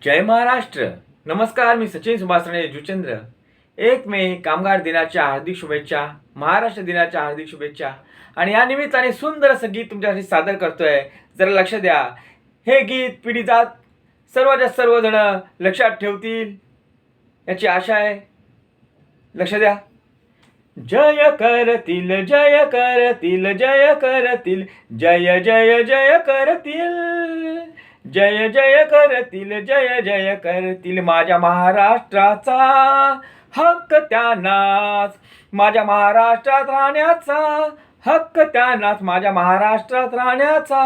जय महाराष्ट्र. नमस्कार, मी सचिन सुभाषराणे जुचंद्र. 1 मे कामगार दिनाच्या हार्दिक शुभेच्छा, महाराष्ट्र दिनाच्या हार्दिक शुभेच्छा. आणि या निमित्ताने सुंदर असं गीत तुमच्यासाठी सादर करतोय. जरा लक्ष द्या. हे गीत पिढी जात सर्वजण लक्षात ठेवतील याची आशा आहे. लक्ष द्या. जय करतील, जय करतील, जय करतील, जय जय जय करतील, जय जय करतील, जय जय करतील. माझ्या महाराष्ट्राचा हक्क त्यांनाच, माझ्या महाराष्ट्रात राहण्याचा हक्क त्यांनाच, माझ्या महाराष्ट्रात राहण्याचा.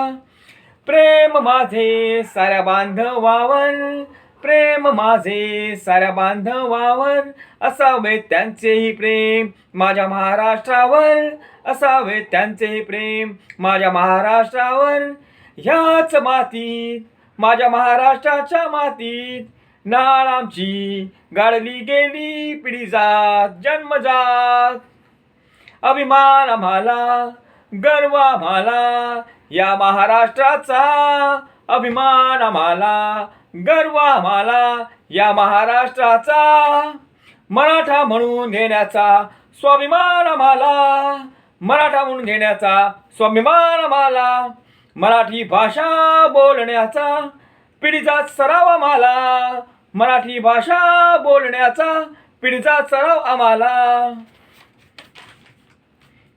प्रेम माझे साऱ्या बांधवावर, प्रेम माझे साऱ्या बांधवावर, असावे त्यांचेही प्रेम माझ्या महाराष्ट्रावर, असावे त्यांचेही प्रेम माझ्या महाराष्ट्रावर. ह्याच मातीत, माझ्या महाराष्ट्राच्या मातीत, नाळ आमची गाळली गेली पिढी जात जन्मजात. अभिमान आम्हाला, गर्व आम्हाला या महाराष्ट्राचा, अभिमान आम्हाला, गर्व आम्हाला या महाराष्ट्राचा. मराठा म्हणून घेण्याचा स्वाभिमान आम्हाला, मराठा म्हणून घेण्याचा स्वाभिमान आम्हाला. मराठी भाषा बोलण्याचा पिढीचा सराव आम्हाला, मराठी भाषा बोलण्याचा पिढीचा सराव आम्हाला.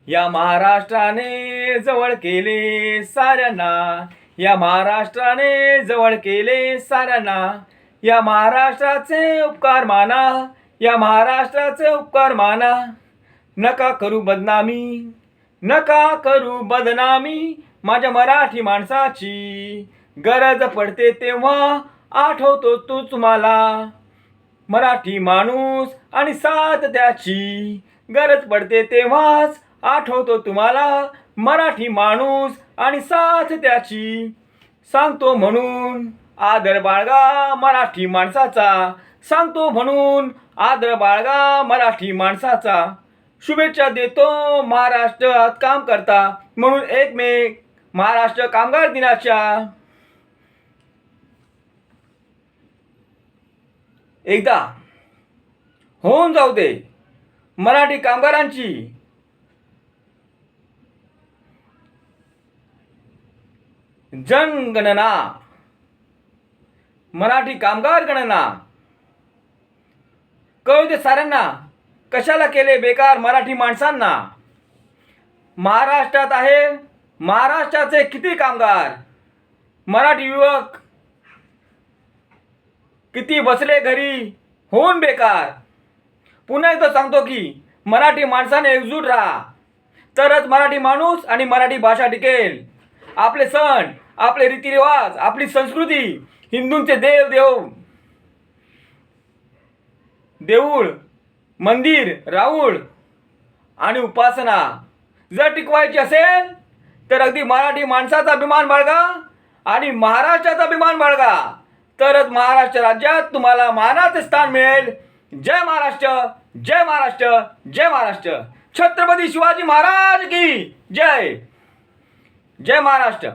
या महाराष्ट्राने जवळ केले साऱ्यांना, या महाराष्ट्राने जवळ केले साऱ्यांना. या महाराष्ट्राचे उपकार माना, या महाराष्ट्राचे उपकार माना. नका करू बदनामी, नका करू बदनामी माझ्या मराठी माणसाची. गरज पडते तेव्हा आठवतो तूच मला, मराठी माणूस आणि साथ त्याची. गरज पडते तेव्हाच आठवतो तुम्हाला, मराठी माणूस आणि साथ त्याची. सांगतो म्हणून आदर बाळगा मराठी माणसाचा, सांगतो म्हणून आदर बाळगा मराठी माणसाचा. शुभेच्छा देतो महाराष्ट्रात काम करता म्हणून 1 मे महाराष्ट्र कामगार दिनाच्या. एकदा होऊन जाऊ दे मराठी कामगारांची जनगणना, मराठी कामगार गणना. कळू दे साऱ्यांना कशाला केले बेकार मराठी माणसांना. महाराष्ट्रात आहे महाराष्ट्राचे किती कामगार, मराठी युवक किती बसले घरी होऊन बेकार. पुन्हा एकदा सांगतो की मराठी माणसाने एकजूट राहा, तरच मराठी माणूस आणि मराठी भाषा टिकेल. आपले सण, आपले रीतिरिवाज, आपली संस्कृती, हिंदूंचे देऊळ, मंदिर, राऊळ आणि उपासना जर टिकवायची असेल तर अगदी मराठी माणसाचा अभिमान बाळगा आणि महाराष्ट्राचा अभिमान बाळगा, तरच महाराष्ट्र राज्यात तुम्हाला मानाचे स्थान मिळेल. जय महाराष्ट्र, जय महाराष्ट्र, जय महाराष्ट्र. छत्रपती शिवाजी महाराज की जय. जय महाराष्ट्र.